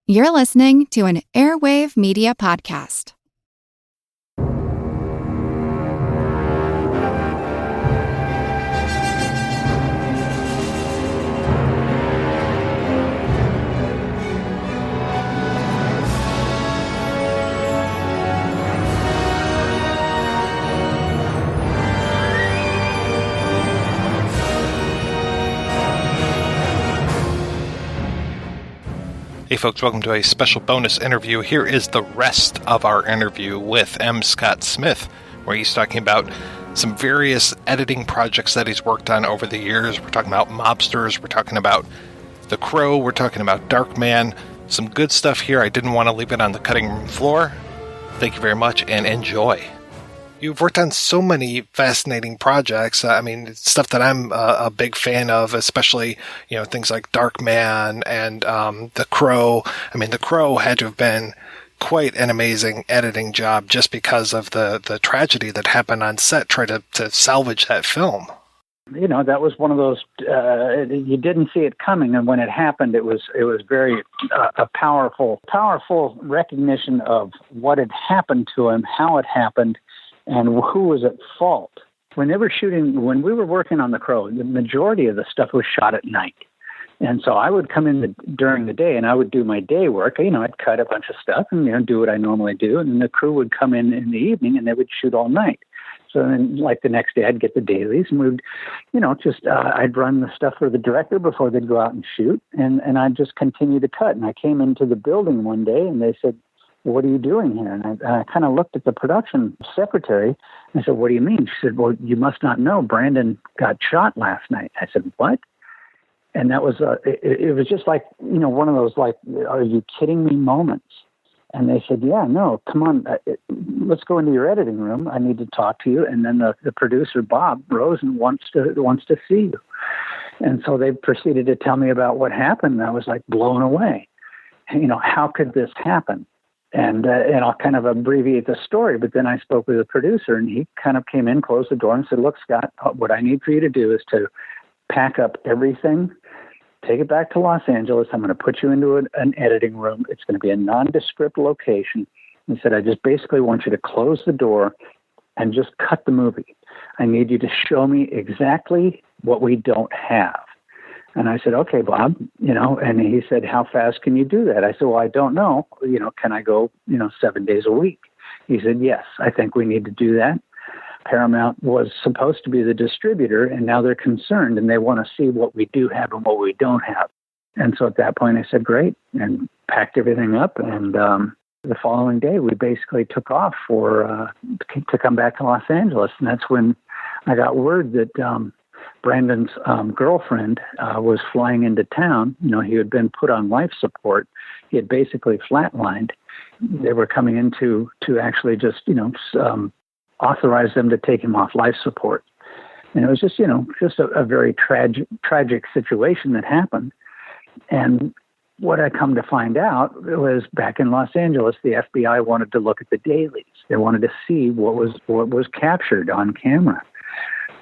You're listening to an Airwave Media Podcast. Hey folks, welcome to a special bonus interview. Here is the rest of our interview with M. Scott Smith, where he's talking about some various editing projects that he's worked on over the years. We're talking about Mobsters, we're talking about The Crow, we're talking about Darkman. Some good stuff here. I didn't want to leave it on the cutting room floor. Thank you very much and enjoy. You've worked on so many fascinating projects. It's stuff that I'm a big fan of, especially, things like Darkman and The Crow. The Crow had to have been quite an amazing editing job just because of the tragedy that happened on set, try to salvage that film. That was one of those, you didn't see it coming, and when it happened, it was very a powerful recognition of what had happened to him, how it happened, and who was at fault. When we were working on The Crow, the majority of the stuff was shot at night. And so I would come in during the day and I would do my day work. I'd cut a bunch of stuff and, do what I normally do. And then the crew would come in the evening and they would shoot all night. So then, like the next day, I'd get the dailies and we'd, I'd run the stuff for the director before they'd go out and shoot. And I'd just continue to cut. And I came into the building one day and they said, "What are you doing here?" And I kind of looked at the production secretary and I said, "What do you mean?" She said, "Well, you must not know. Brandon got shot last night." I said, "What?" And that was, it was just like, one of those, like, "Are you kidding me?" moments. And they said, "Yeah, no, come on, let's go into your editing room. I need to talk to you." And then the producer, Bob Rosen, wants to see you. And so they proceeded to tell me about what happened. And I was like blown away. How could this happen? And I'll kind of abbreviate the story, but then I spoke with the producer, and he kind of came in, closed the door, and said, "Look, Scott, what I need for you to do is to pack up everything, take it back to Los Angeles. I'm going to put you into an editing room. It's going to be a nondescript location." He said, "I just basically want you to close the door and just cut the movie. I need you to show me exactly what we don't have." And I said, "Okay, Bob," and he said, "How fast can you do that?" I said, "Well, I don't know. Can I go, 7 days a week?" He said, "Yes, I think we need to do that." Paramount was supposed to be the distributor, and now they're concerned, and they want to see what we do have and what we don't have. And so at that point, I said, "Great," and packed everything up. And the following day, we basically took off to come back to Los Angeles. And that's when I got word that Brandon's girlfriend was flying into town. He had been put on life support. He had basically flatlined. They were coming in to actually just, authorize them to take him off life support. And it was just, a very tragic situation that happened. And what I come to find out was back in Los Angeles, the FBI wanted to look at the dailies. They wanted to see what was captured on camera.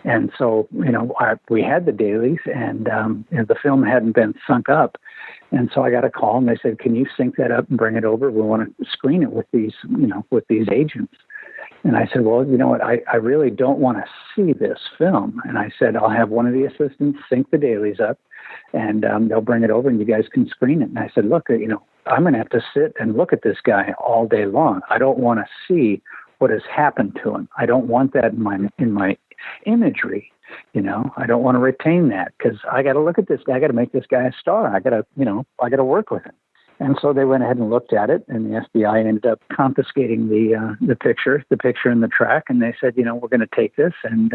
And so, we had the dailies, and the film hadn't been sunk up. And so I got a call, and they said, "Can you sync that up and bring it over? We want to screen it with these agents." And I said, "Well, you know what? I really don't want to see this film." And I said, "I'll have one of the assistants sync the dailies up, and they'll bring it over, and you guys can screen it." And I said, "Look, I'm going to have to sit and look at this guy all day long. I don't want to see what has happened to him. I don't want that in my imagery. I don't want to retain that, because I got to look at this guy. I got to make this guy a star. I got to work with him." And so they went ahead and looked at it, and the FBI ended up confiscating the picture and the track. And they said, we're going to take this, and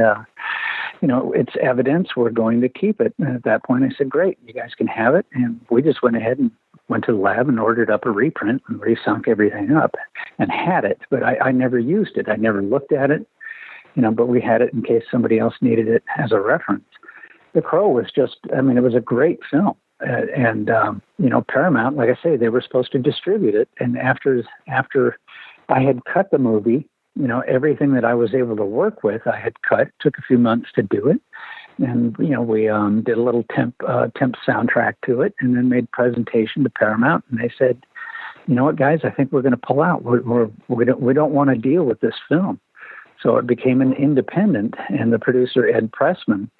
it's evidence. We're going to keep it. And at that point, I said, "Great, you guys can have it." And we just went ahead and went to the lab and ordered up a reprint and resunk everything up and had it. But I never used it. I never looked at it. But we had it in case somebody else needed it as a reference. The Crow was just, it was a great film. And Paramount, like I say, they were supposed to distribute it. And after I had cut the movie, everything that I was able to work with, I had cut. It took a few months to do it. And, we did a little temp soundtrack to it, and then made a presentation to Paramount. And they said, you know what, guys, I think we're going to pull out. We don't want to deal with this film. So it became an independent, and the producer, Ed Pressman,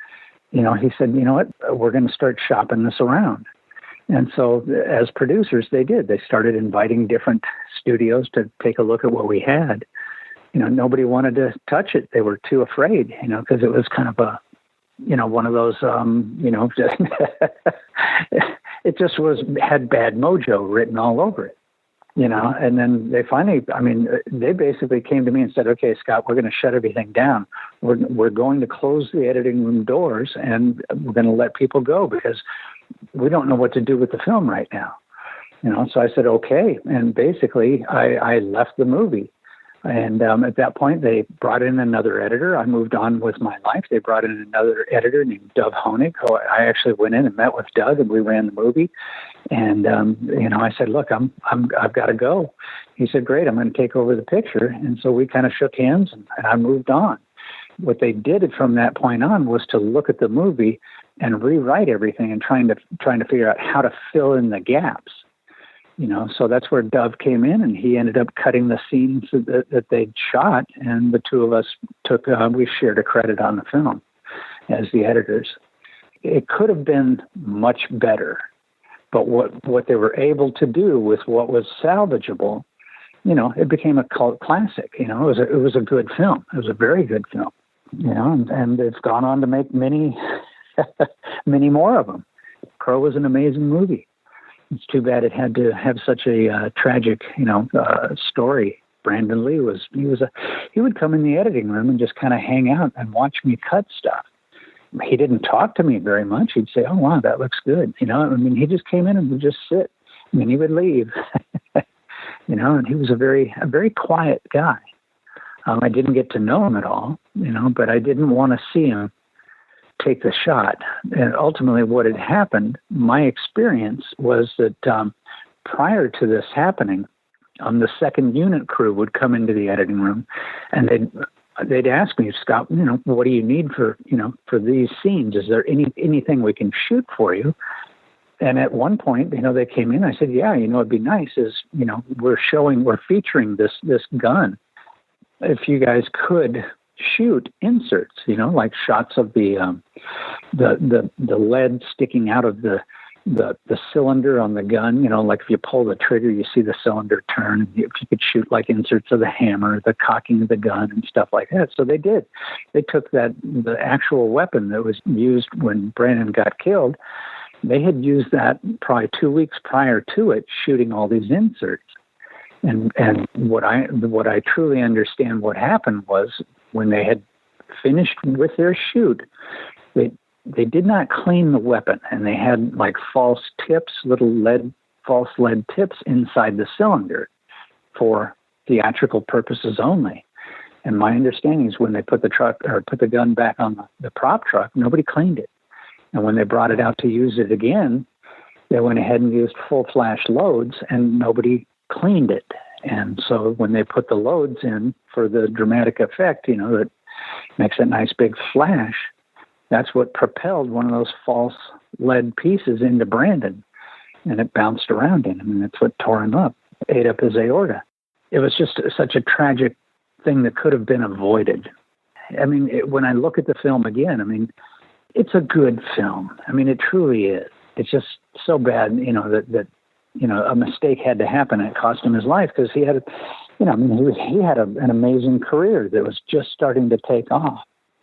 you know, he said, you know what, we're going to start shopping this around. And so as producers, they did. They started inviting different studios to take a look at what we had. You know, nobody wanted to touch it. They were too afraid, you know, because it was kind of a, you know, one of those, you know, it just had bad mojo written all over it, you know. And then they finally, I mean, they basically came to me and said, okay, Scott, we're going to shut everything down. We're going to close the editing room doors, and we're going to let people go because we don't know what to do with the film right now. You know, so I said, okay. And basically I left the movie. And at that point, they brought in another editor. I moved on with my life. They brought in another editor named Doug Honig. I actually went in and met with Doug, and we ran the movie. And you know, I said, "Look, I've got to go." He said, "Great, I'm going to take over the picture." And so we kind of shook hands, and I moved on. What they did from that point on was to look at the movie and rewrite everything, and trying to figure out how to fill in the gaps. You know, so that's where Dove came in, and he ended up cutting the scenes that they'd shot, and the two of us we shared a credit on the film as the editors. It could have been much better, but what they were able to do with what was salvageable, you know, it became a cult classic. You know, it was a good film. It was a very good film. You know, and it's gone on to make many many more of them. Crow was an amazing movie. It's too bad it had to have such a tragic, you know, story. Brandon Lee he would come in the editing room and just kind of hang out and watch me cut stuff. He didn't talk to me very much. He'd say, "Oh, wow, that looks good." You know, I mean, he just came in and would just sit, and then he would leave. You know, and he was a very quiet guy. I didn't get to know him at all, you know, but I didn't want to see him take the shot. And ultimately what had happened, my experience was that prior to this happening, the second unit crew would come into the editing room, and they'd ask me, "Scott, you know, what do you need for these scenes? Is there anything we can shoot for you?" And at one point, you know, they came in, I said, "Yeah, you know, it'd be nice is, you know, we're featuring this gun. If you guys could shoot inserts, you know, like shots of the lead sticking out of the cylinder on the gun, you know, like if you pull the trigger, you see the cylinder turn. If you could shoot like inserts of the hammer, the cocking of the gun and stuff like that." So they did. They took the actual weapon that was used when Brandon got killed. They had used that probably 2 weeks prior to it, shooting all these inserts. And what I truly understand what happened was, when they had finished with their shoot, they did not clean the weapon, and they had like false tips, false lead tips inside the cylinder for theatrical purposes only. And my understanding is when they put the gun back on the prop truck, nobody cleaned it. And when they brought it out to use it again, they went ahead and used full flash loads, and nobody cleaned it. And so when they put the loads in for the dramatic effect, you know, that makes a nice big flash, that's what propelled one of those false lead pieces into Brandon, and it bounced around in him, and that's what tore him up, ate up his aorta. It was just such a tragic thing that could have been avoided. I mean, when I look at the film again, I mean, it's a good film. I mean, it truly is. It's just so bad, you know, that you know, a mistake had to happen, and it cost him his life, because he had, you know, I mean, he had an amazing career that was just starting to take off.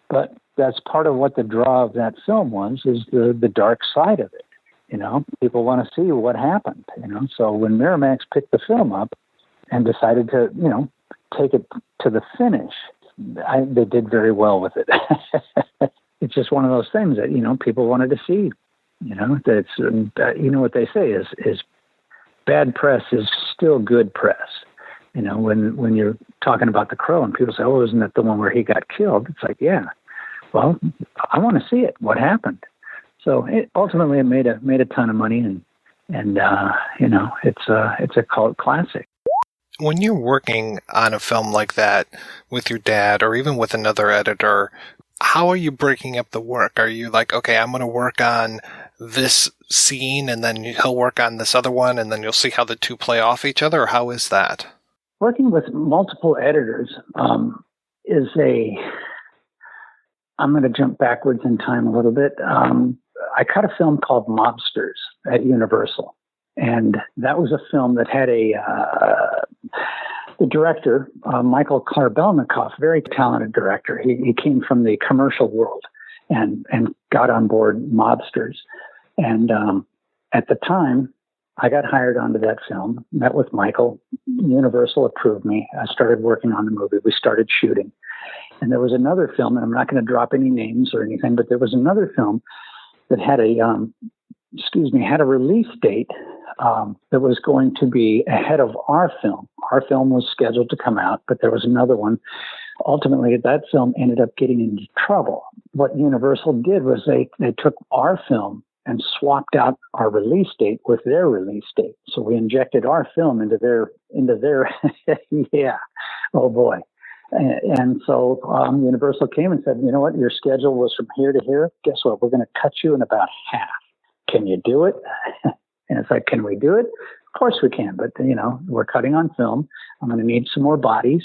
But that's part of what the draw of that film was, is the dark side of it. You know, people want to see what happened, you know. So when Miramax picked the film up and decided to, you know, take it to the finish, they did very well with it. It's just one of those things that, you know, people wanted to see. You know, that's you know what they say is bad press is still good press. You know, when you're talking about The Crow and people say, "Oh, isn't that the one where he got killed?" It's like, yeah. Well, I want to see it. What happened? So ultimately, it made a ton of money, and you know, it's a cult classic. When you're working on a film like that with your dad, or even with another editor, how are you breaking up the work? Are you like, okay, I'm going to work on this scene and then he'll work on this other one and then you'll see how the two play off each other? Or how is that? Working with multiple editors is I'm going to jump backwards in time a little bit. I cut a film called Mobsters at Universal, and that was a film that had the director, Michael Karbelnikoff, very talented director. He came from the commercial world and got on board Mobsters. And at the time, I got hired onto that film, met with Michael. Universal approved me. I started working on the movie. We started shooting. And there was another film, and I'm not going to drop any names or anything, but there was another film that had had a release date that was going to be ahead of our film. Our film was scheduled to come out, but there was another one. Ultimately, that film ended up getting into trouble. What Universal did was they took our film and swapped out our release date with their release date. So we injected our film into their yeah, oh boy. And so Universal came and said, you know what, your schedule was from here to here. Guess what? We're going to cut you in about half. Can you do it? And it's like, can we do it? Of course we can. But, we're cutting on film. I'm going to need some more bodies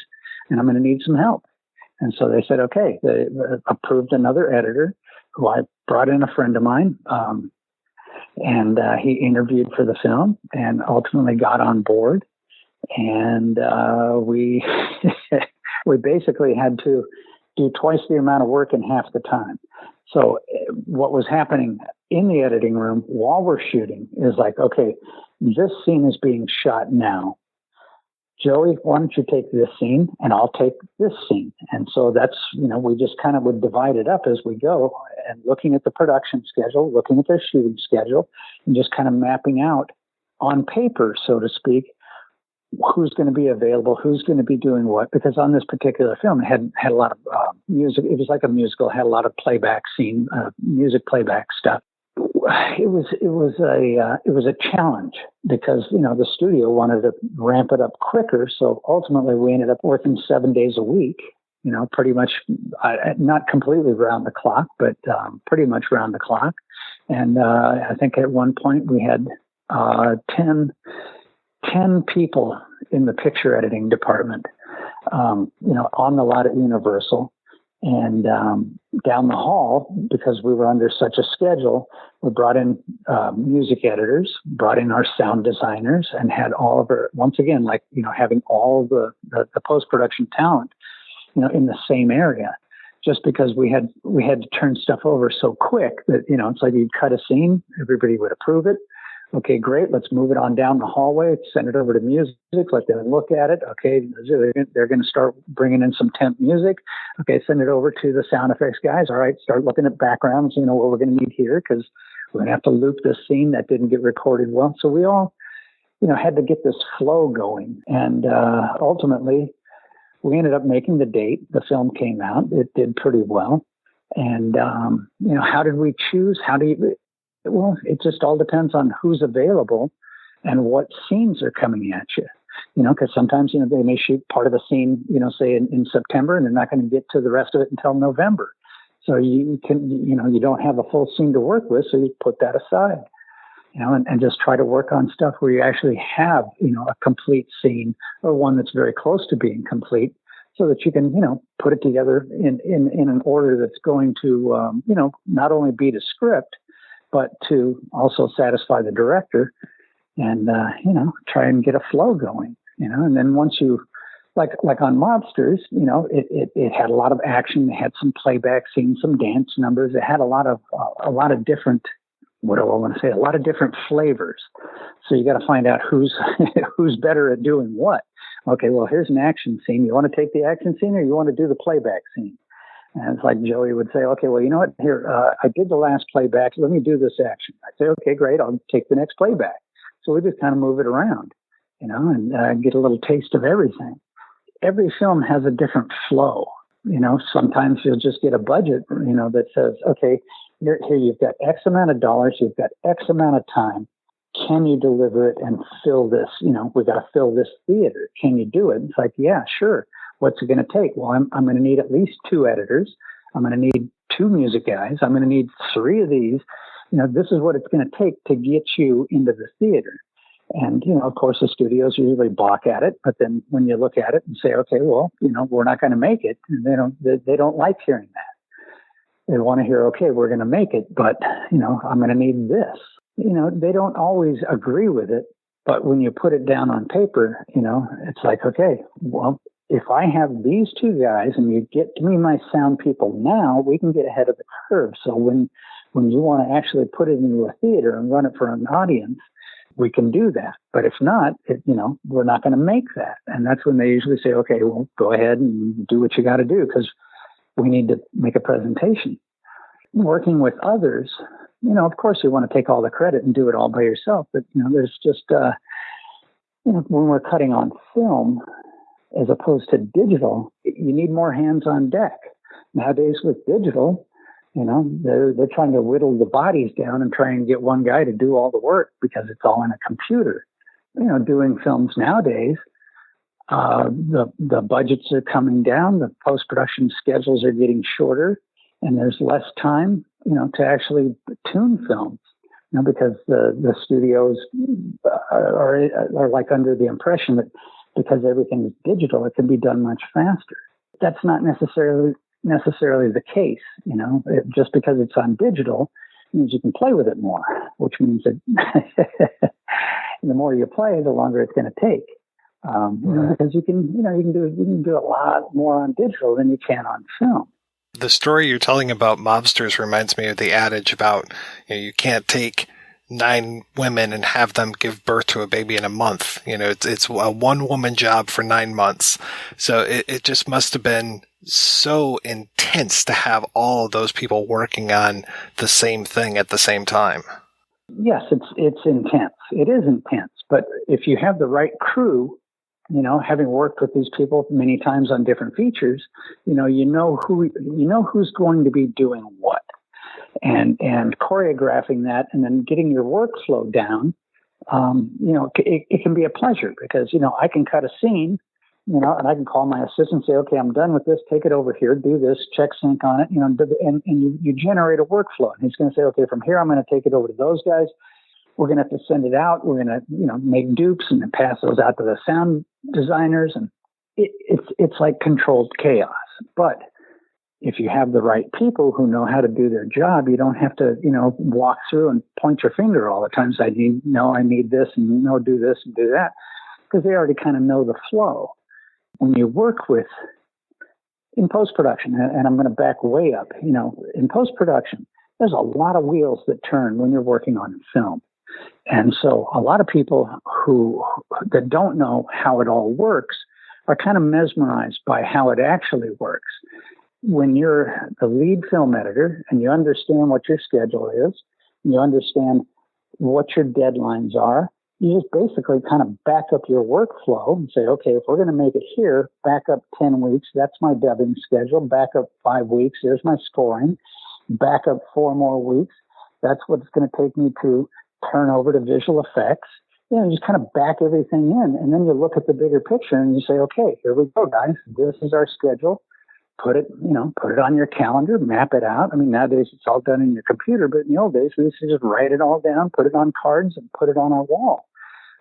and I'm going to need some help. And so they said, okay, they approved another editor who I brought in, a friend of mine. And he interviewed for the film and ultimately got on board. And we we basically had to do twice the amount of work in half the time. So what was happening in the editing room while we're shooting is like, okay, this scene is being shot now. Joey, why don't you take this scene and I'll take this scene? And so that's, we just kind of would divide it up as we go and looking at the production schedule, looking at their shooting schedule, and just kind of mapping out on paper, so to speak, who's going to be available, who's going to be doing what, because on this particular film, it had a lot of music. It was like a musical, had a lot of playback scene, music playback stuff. It was a challenge because, the studio wanted to ramp it up quicker. So ultimately we ended up working 7 days a week, pretty much not completely round the clock, but pretty much round the clock. And I think at one point we had 10 people in the picture editing department, on the lot at Universal. And down the hall, because we were under such a schedule, we brought in music editors, brought in our sound designers, and had all of our, once again, having all the post-production talent, in the same area. Just because we had to turn stuff over so quick that, it's like you'd cut a scene, everybody would approve it. Okay, great. Let's move it on down the hallway. Send it over to music. Let them look at it. Okay, they're going to start bringing in some temp music. Okay, send it over to the sound effects guys. All right, start looking at backgrounds. What we're going to need here because we're going to have to loop this scene that didn't get recorded well. So we all, had to get this flow going. And ultimately, we ended up making the date. The film came out. It did pretty well. And how did we choose? Well, it just all depends on who's available and what scenes are coming at you. Because sometimes, they may shoot part of the scene, say in September, and they're not going to get to the rest of it until November. So you don't have a full scene to work with, so you put that aside, and just try to work on stuff where you actually have, a complete scene or one that's very close to being complete so that you can, put it together in an order that's going to, not only beat a script, but to also satisfy the director and, try and get a flow going, and then once you, like on Mobsters, it had a lot of action. It had some playback scenes, some dance numbers. It had a lot of different, what do I want to say? A lot of different flavors. So you got to find out who's better at doing what. Okay, well, here's an action scene. You want to take the action scene or you want to do the playback scene? And it's like Joey would say, okay, well, you know what? Here, I did the last playback. Let me do this action. I'd say, okay, great. I'll take the next playback. So we just kind of move it around, and get a little taste of everything. Every film has a different flow. Sometimes you'll just get a budget, that says, okay, here you've got X amount of dollars. You've got X amount of time. Can you deliver it and fill this? We've got to fill this theater. Can you do it? It's like, yeah, sure. What's it going to take? Well, I'm going to need at least 2 editors. I'm going to need 2 music guys. I'm going to need 3 of these. this is what it's going to take to get you into the theater. And, of course, the studios usually balk at it. But then when you look at it and say, okay, well, we're not going to make it, and they don't like hearing that. They want to hear, okay, we're going to make it, but, I'm going to need this. They don't always agree with it. But when you put it down on paper, it's like, okay, well, if I have these two guys and you get me my sound people now, we can get ahead of the curve. So when you want to actually put it into a theater and run it for an audience, we can do that. But if not, we're not going to make that. And that's when they usually say, okay, well, go ahead and do what you got to do because we need to make a presentation. Working with others, of course you want to take all the credit and do it all by yourself. But, there's just, when we're cutting on film as opposed to digital, you need more hands on deck. Nowadays with digital, they're trying to whittle the bodies down and try and get one guy to do all the work because it's all in a computer. Doing films nowadays, the budgets are coming down, the post-production schedules are getting shorter, and there's less time, to actually tune films, because the studios are like under the impression that because everything is digital, it can be done much faster. That's not necessarily the case. Just because it's on digital means you can play with it more, which means that the more you play, the longer it's going to take. Because you can do a lot more on digital than you can on film. The story you're telling about Mobsters reminds me of the adage about you can't take 9 women and have them give birth to a baby in a month. It's a one-woman job for 9 months. So it just must have been so intense to have all of those people working on the same thing at the same time. Yes, it's intense. It is intense. But if you have the right crew, having worked with these people many times on different features, who's going to be doing what, and choreographing that, and then getting your workflow down. It can be a pleasure because I can cut a scene, and I can call my assistant and say, okay, I'm done with this. Take it over here. Do this. Check sync on it. And you generate a workflow. And he's going to say, okay, from here I'm going to take it over to those guys. We're going to have to send it out. We're going to, make dupes and then pass those out to the sound designers. And it's like controlled chaos. But if you have the right people who know how to do their job, you don't have to, walk through and point your finger all the time. So I need this and do this and do that, because they already kind of know the flow. When you work in post-production, and I'm going to back way up, in post-production, there's a lot of wheels that turn when you're working on film. And so a lot of people that don't know how it all works are kind of mesmerized by how it actually works. When you're the lead film editor and you understand what your schedule is, and you understand what your deadlines are, you just basically kind of back up your workflow and say, okay, if we're going to make it here, back up 10 weeks, that's my dubbing schedule. Back up 5 weeks, there's my scoring. Back up 4 more weeks, that's what it's going to take me to turn over to visual effects. You just kind of back everything in. And then you look at the bigger picture and you say, okay, here we go, guys. This is our schedule. Put it on your calendar, map it out. I mean, nowadays it's all done in your computer, but in the old days we used to just write it all down, put it on cards, and put it on our wall,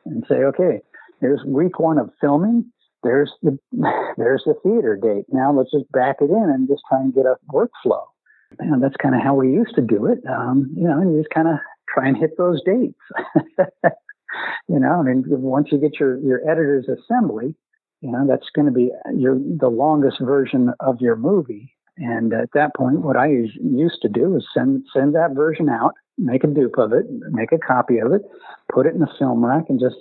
and say, okay, here's week 1 of filming. There's the theater date. Now let's just back it in and just try and get a workflow. And that's kind of how we used to do it. And you just kind of try and hit those dates. And once you get your editor's assembly, that's going to be the longest version of your movie. And at that point, what I used to do is send that version out, make a dupe of it, make a copy of it, put it in a film rack, and just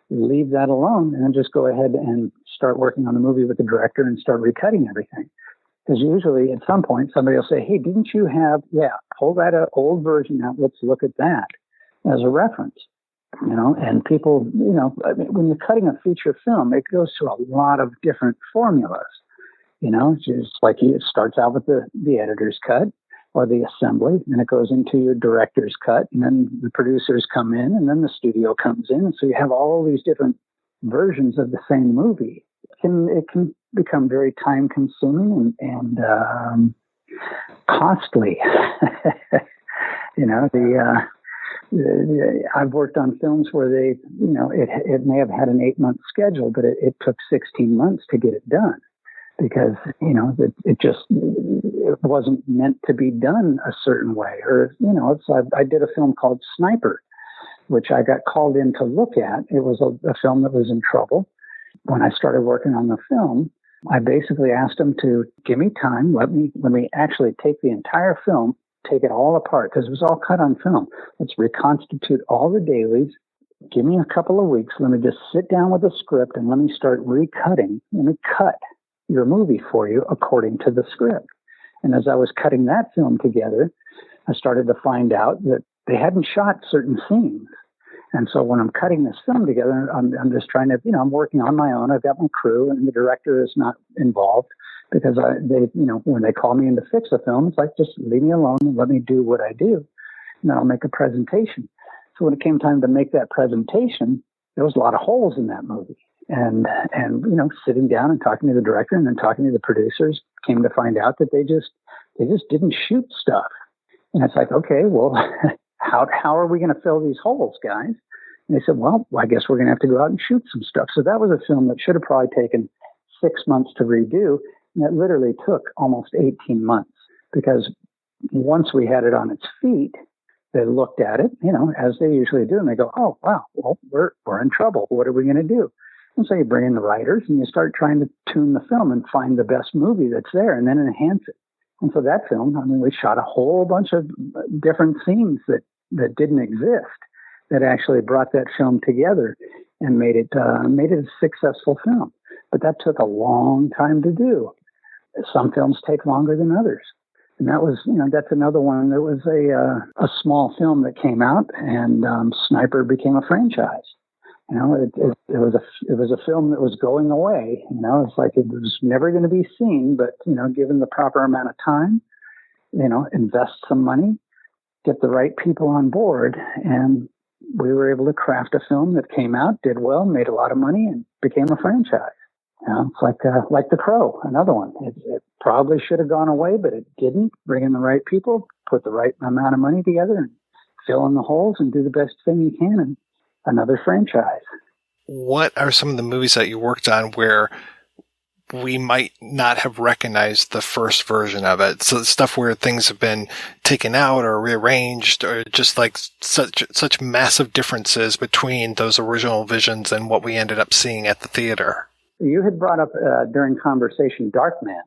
leave that alone, and then just go ahead and start working on the movie with the director and start recutting everything. Because usually at some point somebody will say, hey, didn't you have, pull that old version out, let's look at that as a reference. And people, when you're cutting a feature film, it goes through a lot of different formulas. Just like it starts out with the editor's cut or the assembly, and it goes into your director's cut, and then the producers come in, and then the studio comes in. And so you have all these different versions of the same movie. It can become very time consuming and costly. I've worked on films where it may have had an 8-month schedule, but it took 16 months to get it done because, it wasn't meant to be done a certain way. Or, I did a film called Sniper, which I got called in to look at. It was a film that was in trouble. When I started working on the film, I basically asked them to give me time, let me actually take the entire film, take it all apart, because it was all cut on film. Let's reconstitute all the dailies. Give me a couple of weeks. Let me just sit down with the script and let me start recutting. Let me cut your movie for you according to the script. And as I was cutting that film together, I started to find out that they hadn't shot certain scenes. And so when I'm cutting this film together, I'm just trying to, I'm working on my own. I've got my crew, and the director is not involved because when they call me in to fix a film, it's like, just leave me alone and let me do what I do. And then I'll make a presentation. So when it came time to make that presentation, there was a lot of holes in that movie. And sitting down and talking to the director and then talking to the producers, came to find out that they just didn't shoot stuff. And it's like, okay, well, how are we going to fill these holes, guys? And they said, well, I guess we're going to have to go out and shoot some stuff. So that was a film that should have probably taken 6 months to redo. And it literally took almost 18 months because once we had it on its feet, they looked at it, as they usually do. And they go, oh, wow, well, we're in trouble. What are we going to do? And so you bring in the writers and you start trying to tune the film and find the best movie that's there and then enhance it. And so that film, we shot a whole bunch of different scenes that didn't exist that actually brought that film together and made it a successful film. But that took a long time to do. Some films take longer than others. And that was, that's another one. There was a small film that came out, and Sniper became a franchise. It was a film that was going away. It's like it was never going to be seen, but given the proper amount of time, invest some money, get the right people on board, and we were able to craft a film that came out, did well, made a lot of money, and became a franchise. It's like The Crow, another one. It probably should have gone away, but it didn't. Bring in the right people, put the right amount of money together, and fill in the holes, and do the best thing you can, and another franchise. What are some of the movies that you worked on where we might not have recognized the first version of it? So stuff where things have been taken out or rearranged, or just like such massive differences between those original visions and what we ended up seeing at the theater. You had brought up during conversation Darkman.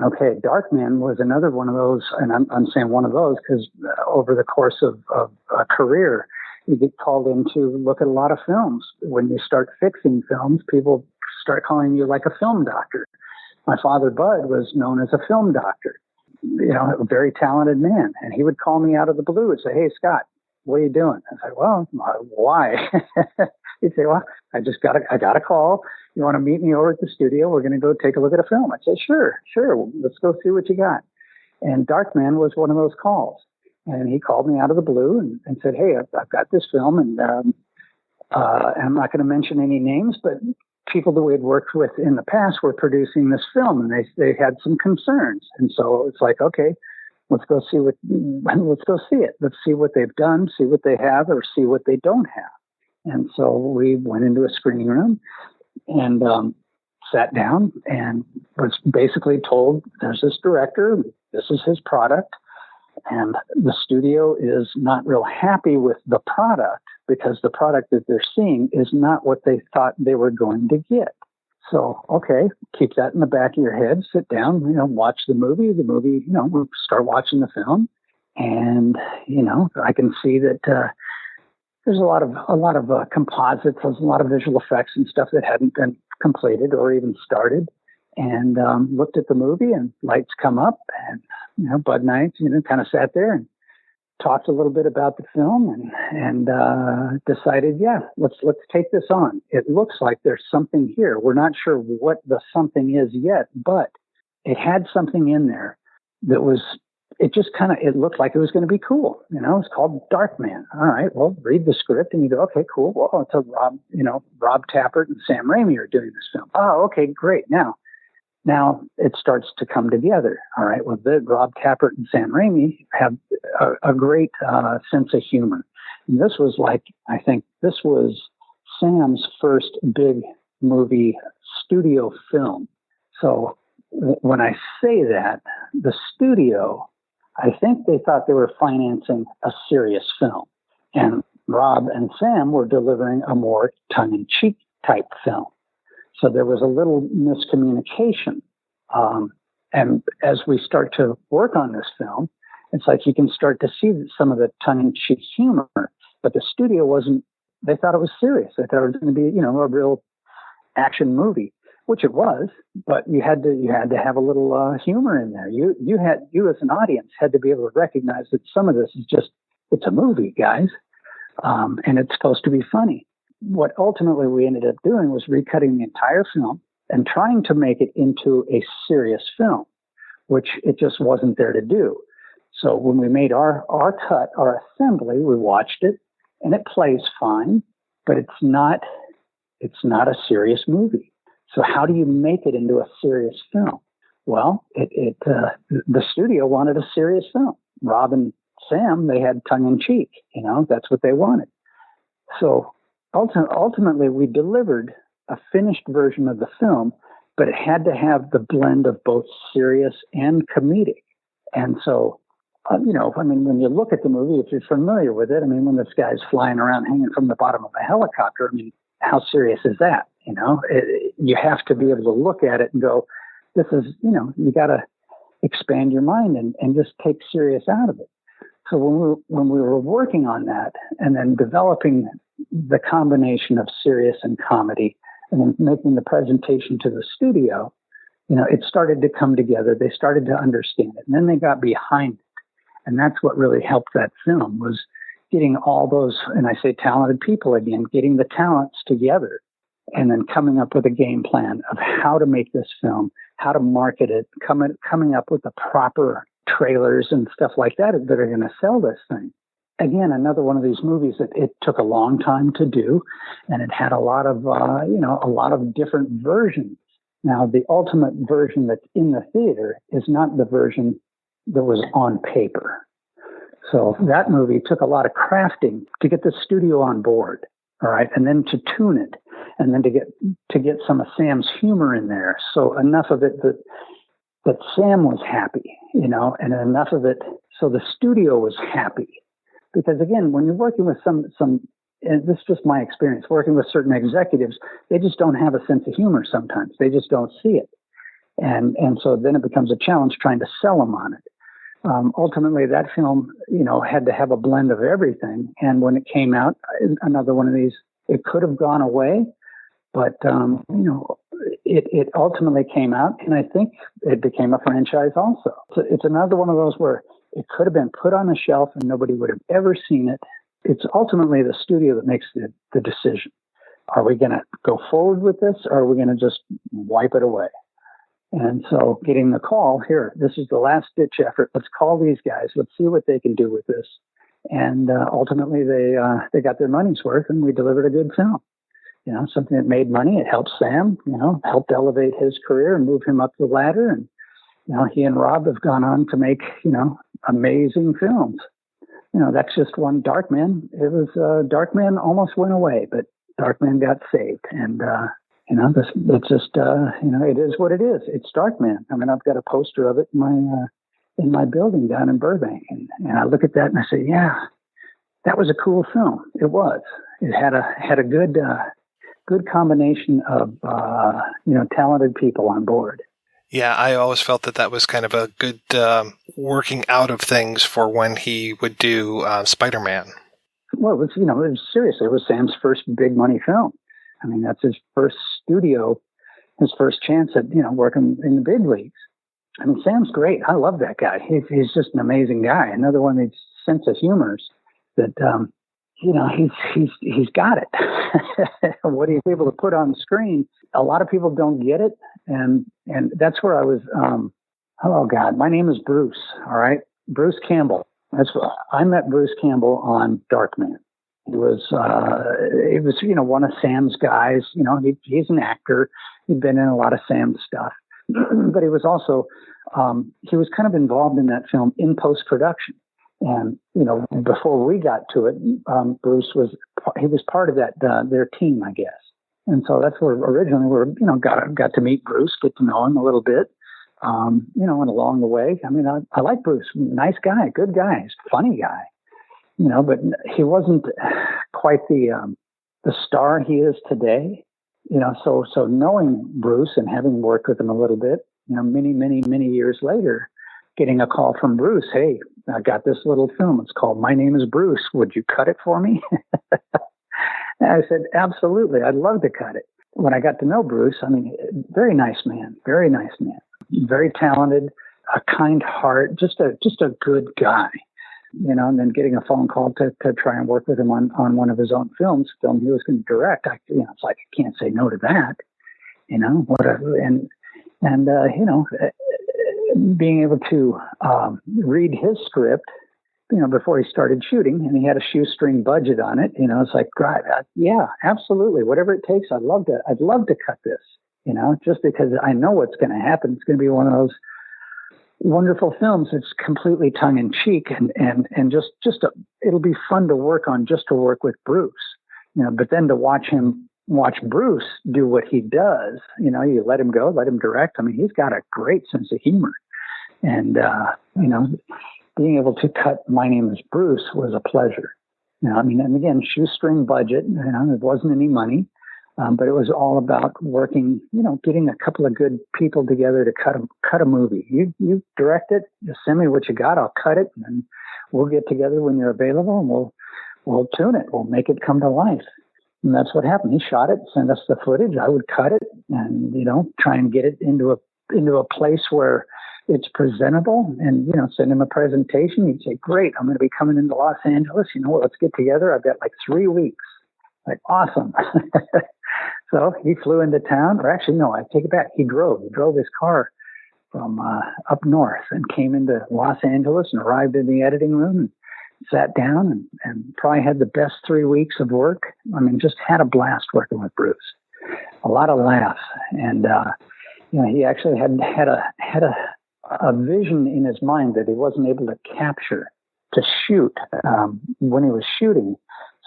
Okay, Darkman was another one of those, and I'm saying one of those because over the course of a career, you get called in to look at a lot of films. When you start fixing films, people start calling you like a film doctor. My father, Bud, was known as a film doctor, a very talented man. And he would call me out of the blue and say, hey, Scott, what are you doing? I said, well, why? He'd say, well, I got a call. You want to meet me over at the studio? We're going to go take a look at a film. I said, sure. Let's go see what you got. And Darkman was one of those calls. And he called me out of the blue and said, hey, I've got this film, and I'm not going to mention any names, but people that we had worked with in the past were producing this film, and they had some concerns. And so it's like, okay, let's go see it. Let's see what they've done, see what they have, or see what they don't have. And so we went into a screening room and sat down and was basically told, there's this director, this is his product. And the studio is not real happy with the product because the product that they're seeing is not what they thought they were going to get. So, okay, keep that in the back of your head, sit down, watch the movie, we start watching the film. And, I can see that there's a lot of composites, there's a lot of visual effects and stuff that hadn't been completed or even started. And looked at the movie, and lights come up, and Bud and I, kind of sat there and talked a little bit about the film, and decided, yeah, let's take this on. It looks like there's something here. We're not sure what the something is yet, but it had something in there that was. It looked like it was going to be cool. It's called Darkman. All right, well, read the script and you go, okay, cool. Well, it's Rob Tappert and Sam Raimi are doing this film. Oh, okay, great. Now, Now it starts to come together. All right. Well, Rob Tappert and Sam Raimi have a great sense of humor. And this was I think this was Sam's first big movie studio film. So when I say that, the studio, I think they thought they were financing a serious film. And Rob and Sam were delivering a more tongue-in-cheek type film. So there was a little miscommunication. And as we start to work on this film, it's like you can start to see some of the tongue-in-cheek humor, but the studio wasn't, they thought it was serious. They thought it was going to be, a real action movie, which it was, but you had to have a little humor in there. You as an audience had to be able to recognize that some of this is just, it's a movie, guys. And it's supposed to be funny. What ultimately we ended up doing was recutting the entire film and trying to make it into a serious film, which it just wasn't there to do. So when we made our cut, our assembly, we watched it and it plays fine, but it's not a serious movie. So how do you make it into a serious film? Well, the studio wanted a serious film. Rob and Sam, they had tongue in cheek, that's what they wanted. So ultimately we delivered a finished version of the film, but it had to have the blend of both serious and comedic. And so, when you look at the movie, if you're familiar with it, when this guy's flying around hanging from the bottom of a helicopter, how serious is that? You have to be able to look at it and go, this is, you got to expand your mind and just take serious out of it. So when we were working on that and then developing the combination of serious and comedy and then making the presentation to the studio, it started to come together. They started to understand it. And then they got behind it. And that's what really helped that film, was getting all those, and I say talented people again, getting the talents together and then coming up with a game plan of how to make this film, how to market it, coming up with the proper trailers and stuff like that are going to sell this thing. Again, another one of these movies that it took a long time to do, and it had a lot of different versions. Now, the ultimate version that's in the theater is not the version that was on paper. So that movie took a lot of crafting to get the studio on board, all right, and then to tune it, and then to get some of Sam's humor in there. So enough of it that Sam was happy, and enough of it so the studio was happy. Because again, when you're working with some, and this is just my experience, working with certain executives, they just don't have a sense of humor sometimes. They just don't see it. And so then it becomes a challenge trying to sell them on it. Ultimately, that film, had to have a blend of everything. And when it came out, another one of these, it could have gone away, but, it ultimately came out, and I think it became a franchise also. So it's another one of those where it could have been put on a shelf and nobody would have ever seen it. It's ultimately the studio that makes the decision. Are we going to go forward with this, or are we going to just wipe it away? And so getting the call, here, this is the last ditch effort. Let's call these guys. Let's see what they can do with this. And ultimately they got their money's worth, and we delivered a good film. Something that made money. It helped Sam, helped elevate his career and move him up the ladder. And, he and Rob have gone on to make, amazing films. That's just one. Darkman. It was, Darkman almost went away, but Darkman got saved. And, it's just, it is what it is. It's Darkman. I've got a poster of it in my building down in Burbank. And I look at that and I say, yeah, that was a cool film. It was. It had a good combination of, talented people on board. Yeah, I always felt that was kind of a good working out of things for when he would do Spider-Man. Well, it was seriously, it was Sam's first big money film. That's his first studio, his first chance at, working in the big leagues. Sam's great. I love that guy. He's just an amazing guy. Another one of these sense of humors that, he's got it. What he's able to put on the screen, a lot of people don't get it. And that's where I was, oh God, my name is Bruce. All right. Bruce Campbell. I met Bruce Campbell on Darkman. He was, one of Sam's guys. He's an actor. He'd been in a lot of Sam's stuff. but he was also he was kind of involved in that film in post-production. And, before we got to it, Bruce was part of that, their team, I guess. And so that's where originally got to meet Bruce, get to know him a little bit, and along the way, I mean, I like Bruce, nice guy, good guy, he's a funny guy, but he wasn't quite the star he is today, so knowing Bruce and having worked with him a little bit, many years later, getting a call from Bruce, hey, I got this little film. It's called My Name is Bruce. Would you cut it for me? And I said, absolutely. I'd love to cut it. When I got to know Bruce, I mean, very nice man, very talented, a kind heart, just a good guy, and then getting a phone call to try and work with him on one of his own film he was going to direct. It's like, I can't say no to that, whatever. And being able to read his script, before he started shooting, and he had a shoestring budget on it, it's like, right, yeah, absolutely, whatever it takes, I'd love to cut this, just because I know what's going to happen. It's going to be one of those wonderful films that's completely tongue in cheek, and just it'll be fun to work on, just to work with Bruce, but then to watch Bruce do what he does, you let him go, let him direct. I mean, he's got a great sense of humor. And, being able to cut My Name is Bruce was a pleasure. And again, shoestring budget, there wasn't any money, but it was all about working, getting a couple of good people together to cut a movie. You direct it, just send me what you got, I'll cut it, and then we'll get together when you're available, and we'll tune it, we'll make it come to life. And that's what happened. He shot it, sent us the footage. I would cut it and, try and get it into a place where it's presentable, and, send him a presentation. He'd say, great, I'm going to be coming into Los Angeles. Let's get together. I've got like 3 weeks. Like, awesome. So he flew into town, or actually, no, I take it back. He drove his car from up north and came into Los Angeles and arrived in the editing room and sat down and probably had the best 3 weeks of work. I mean, just had a blast working with Bruce. A lot of laughs. And, he actually had a vision in his mind that he wasn't able to capture, to shoot when he was shooting.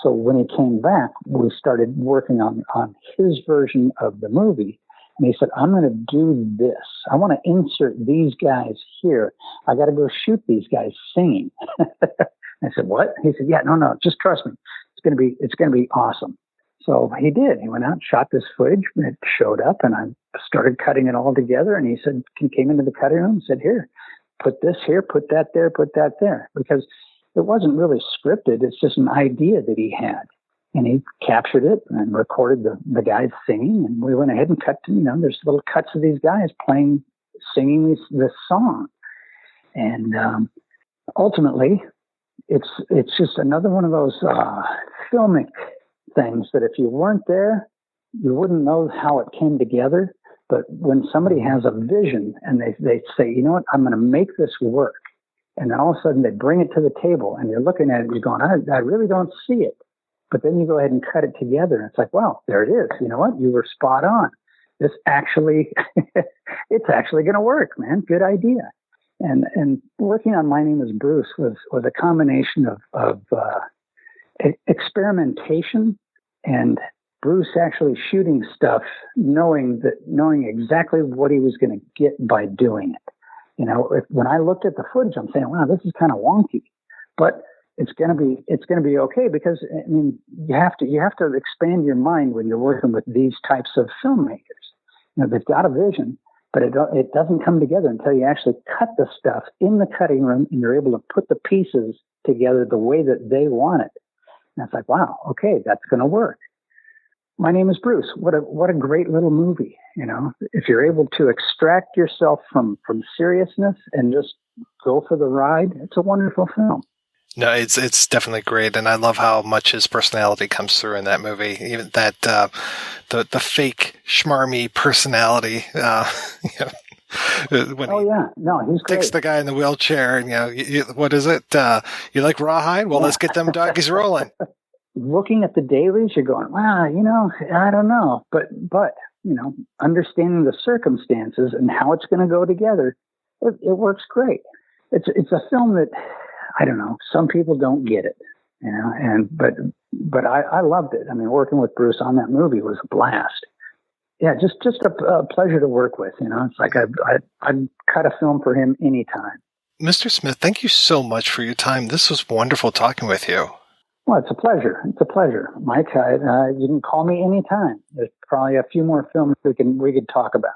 So when he came back, we started working on his version of the movie. And he said, I'm going to do this. I want to insert these guys here. I got to go shoot these guys singing. I said, what? He said, yeah, no, just trust me. It's going to be awesome. So he did. He went out, shot this footage, and it showed up, and I started cutting it all together. And he said, he came into the cutting room and said, here, put this here, put that there, put that there. Because it wasn't really scripted. It's just an idea that he had. And he captured it and recorded the guys singing. And we went ahead and cut, there's little cuts of these guys singing this song. And ultimately, it's just another one of those filmic things that if you weren't there, you wouldn't know how it came together. But when somebody has a vision and they say, you know what, I'm going to make this work. And then all of a sudden they bring it to the table and you're looking at it and you're going, I really don't see it. But then you go ahead and cut it together. And it's like, wow, there it is. You know what? You were spot on. This actually, it's actually going to work, man. Good idea. And working on My Name is Bruce was a combination of experimentation and Bruce actually shooting stuff, knowing exactly what he was going to get by doing it. When I looked at the footage, I'm saying, wow, this is kind of wonky, but it's going to be okay because I mean, you have to expand your mind when you're working with these types of filmmakers. They've got a vision, but it doesn't come together until you actually cut the stuff in the cutting room and you're able to put the pieces together the way that they want it. And it's like, wow, okay, that's going to work. My Name is Bruce. What a great little movie. If you're able to extract yourself from seriousness and just go for the ride, it's a wonderful film. No, it's definitely great, and I love how much his personality comes through in that movie. Even that the fake schmarmy personality. When he's great. Takes the guy in the wheelchair, and what is it? You like rawhide? Well, let's get them doggies rolling. looking at the dailies, you're going, wow, I don't know. But understanding the circumstances and how it's going to go together, it works great. It's a film that, I don't know, some people don't get it, but I loved it. I mean, working with Bruce on that movie was a blast. Yeah, just a pleasure to work with. It's like I'd cut a film for him anytime. Mr. Smith, thank you so much for your time. This was wonderful talking with you. Well, it's a pleasure. It's a pleasure, Mike. You can call me anytime. There's probably a few more films we could talk about.